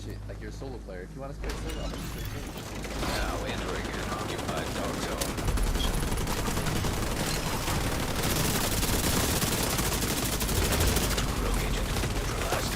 shit, like you're a solo player. If you want to play solo, I'm gonna play solo. Now entering an occupied dog zone. Rogue agent neutralized.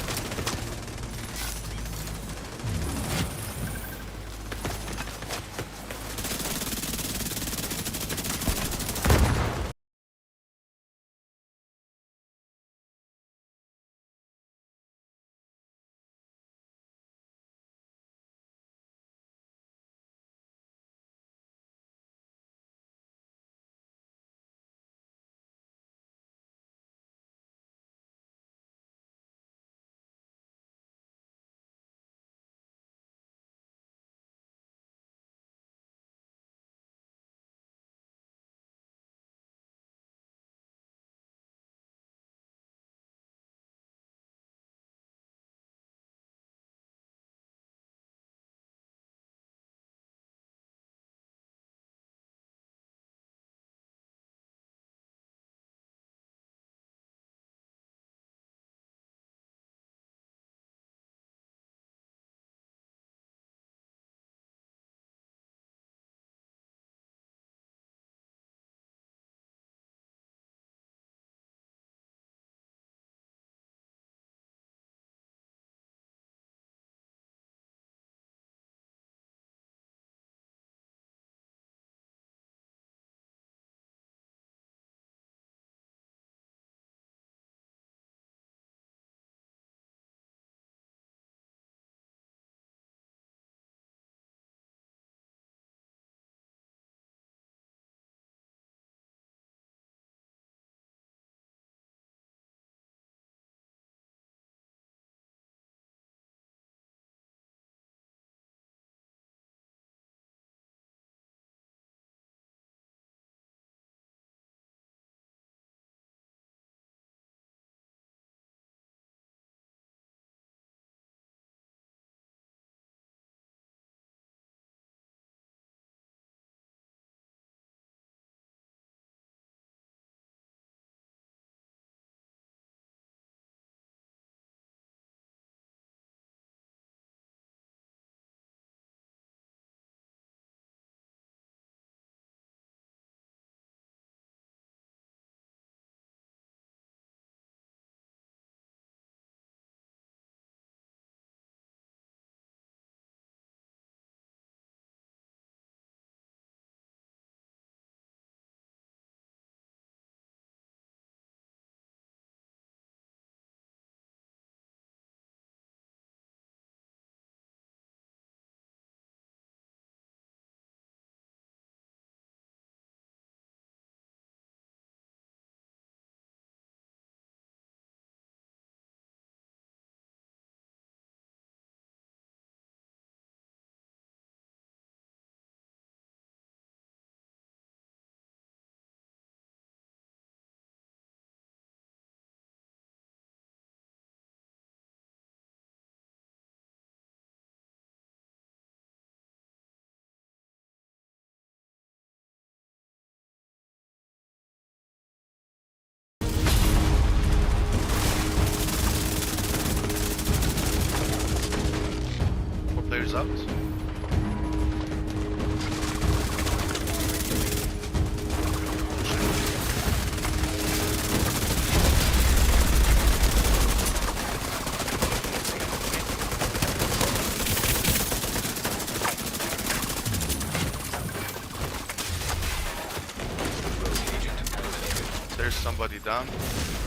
Players out. There's somebody down.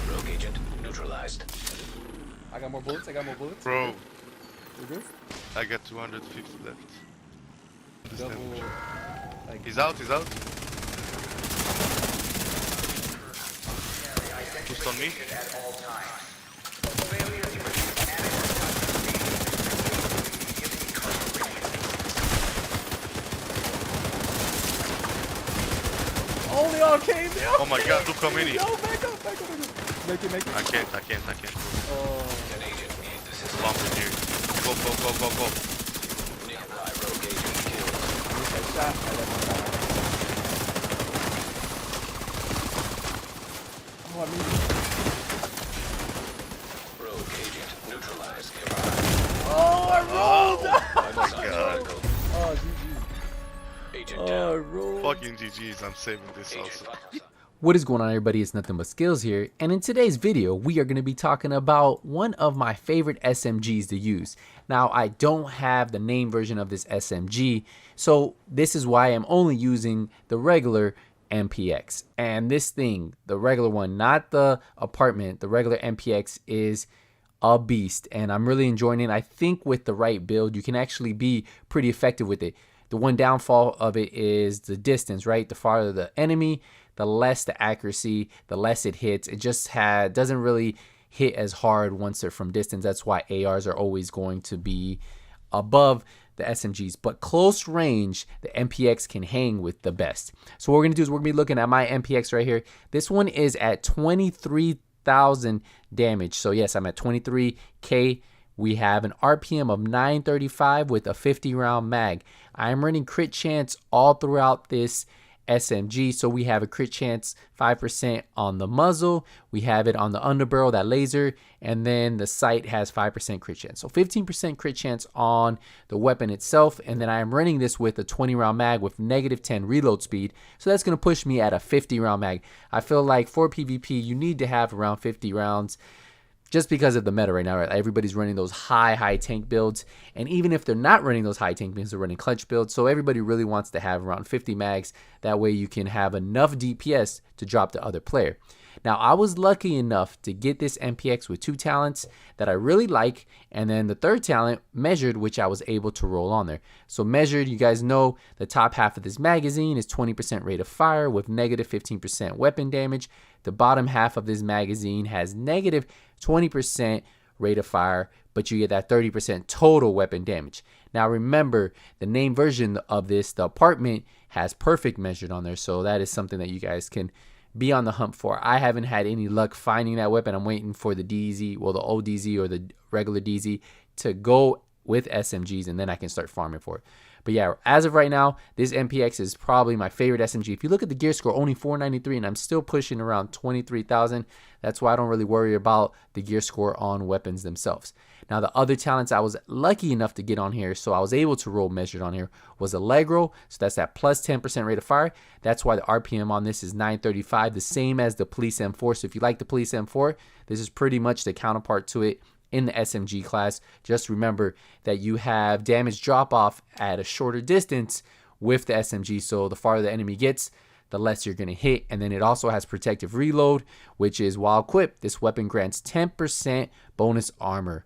Rogue agent neutralized. I got more bullets. Bro, You good? I got 250 left. This Double. damage. Like, He's out. Just on me. oh, they all came down. Oh my god, look how many. Yo, back up. Make it. I can't. Oh. An agent needs assistance. Bump in here. Go. Nearby rogue agent killed. Shot. I left him down. Oh, I mean. Rogue agent neutralized nearby. Oh, I rolled. agent down. Fucking GG's, I'm saving this Agent also. lost. What is going on, everybody? It's Nothing But Skills here, and in today's video we are going to be talking about one of my favorite SMGs to use. Now, I don't have the name version of this SMG, so this is why I'm only using the regular MPX. And this thing, the regular one, not the apartment, the regular MPX is a beast, and I'm really enjoying it. I think with the right build you can actually be pretty effective with it. The one downfall of it is the distance, right? The farther the enemy, the less the accuracy, the less it hits. It just doesn't really hit as hard once they're from distance. That's why ARs are always going to be above the SMGs. But close range, the MPX can hang with the best. So what we're gonna do is we're gonna be looking at my MPX right here. This one is at 23,000 damage. So yes, I'm at 23K. We have an RPM of 935 with a 50 round mag. I'm running crit chance all throughout this SMG. So we have a crit chance 5% on the muzzle. We have it on the underbarrel, that laser, and then the sight has 5% crit chance. So 15% crit chance on the weapon itself. And then I am running this with a 20 round mag with -10 reload speed. So that's going to push me at a 50 round mag. I feel like for PvP, you need to have around 50 rounds. Just because of the meta right now, right? Everybody's running those high tank builds. And even if they're not running those high tank builds, they're running clutch builds. So everybody really wants to have around 50 mags. That way you can have enough DPS to drop the other player. Now, I was lucky enough to get this MPX with 2 talents that I really like. And then the third talent, Measured, which I was able to roll on there. So Measured, you guys know the top half of this magazine is 20% rate of fire with -15% weapon damage. The bottom half of this magazine has -20% rate of fire, but you get that 30% total weapon damage. Now remember, the name version of this, the apartment, has perfect Measured on there. So that is something that you guys can be on the hunt for. I haven't had any luck finding that weapon. I'm waiting for the DZ, well, the ODZ or the regular DZ to go with SMGs, and then I can start farming for it. But yeah, as of right now, this MPX is probably my favorite SMG. If you look at the gear score, only 493, and I'm still pushing around 23,000. That's why I don't really worry about the gear score on weapons themselves. Now, the other talents I was lucky enough to get on here, so I was able to roll Measured on here, was Allegro. So that's that plus 10% rate of fire. That's why the RPM on this is 935, the same as the Police M4. So if you like the Police M4, this is pretty much the counterpart to it in the SMG class. Just remember that you have damage drop off at a shorter distance with the SMG. So the farther the enemy gets, the less you're going to hit. And then it also has protective reload, which is while equipped, this weapon grants 10% bonus armor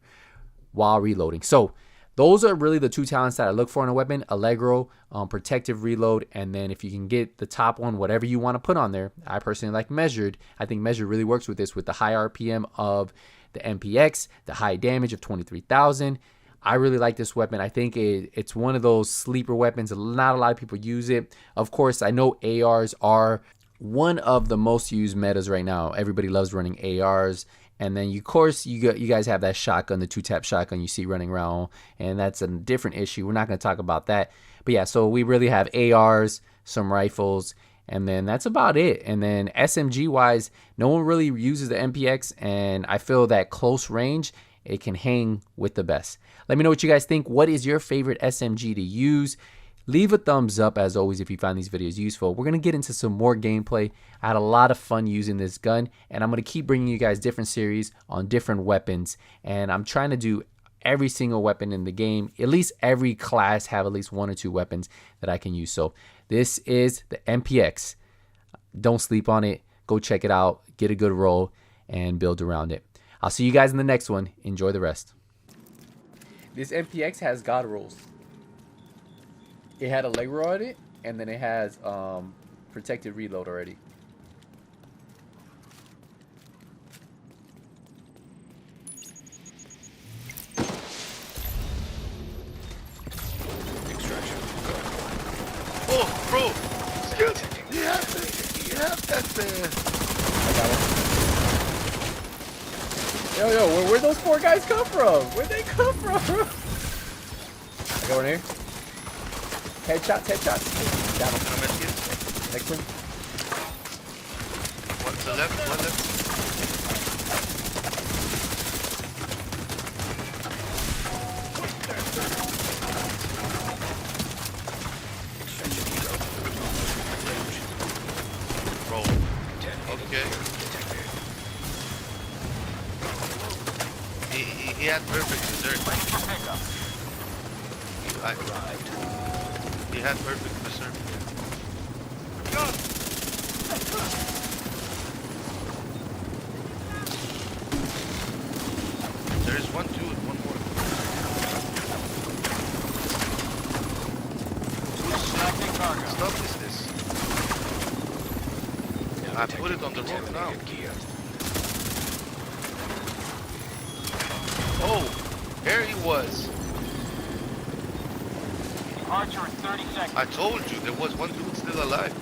while reloading. So those are really the 2 talents that I look for in a weapon: Allegro, protective reload, and then if you can get the top one, whatever you want to put on there. I personally like Measured. I think Measured really works with this, with the high RPM of the MPX, the high damage of 23,000. I really like this weapon. I think it's one of those sleeper weapons. Not a lot of people use it. Of course, I know ARs are one of the most used metas right now. Everybody loves running ARs. And then, of course, you guys have that shotgun, the 2-tap shotgun you see running around. And that's a different issue. We're not going to talk about that. But yeah, so we really have ARs, some rifles, and then that's about it. And then SMG-wise, no one really uses the MPX. And I feel that close range, it can hang with the best. Let me know what you guys think. What is your favorite SMG to use? Leave a thumbs up, as always, if you find these videos useful. We're going to get into some more gameplay. I had a lot of fun using this gun, and I'm going to keep bringing you guys different series on different weapons. And I'm trying to do every single weapon in the game. At least every class have at least 1 or 2 weapons that I can use. So this is the MPX. Don't sleep on it. Go check it out. Get a good roll and build around it. I'll see you guys in the next one. Enjoy the rest. This MPX has God rolls. It had a Allegro on it, and then it has protected reload already. Extraction. Oh, bro! Skills! You have that I got one. Yo, where'd those 4 guys come from? Where'd they come from? I go in here. Headshots. Down him. Next one. One to the left, one left. Extraction. had perfect dessert. Arrived. He had perfect dessert. There is one dude, one more. What stuff is this? I put it on the road now. Contaminated gear. Oh, there he was. Departure in 30 seconds. I told you there was one dude still alive.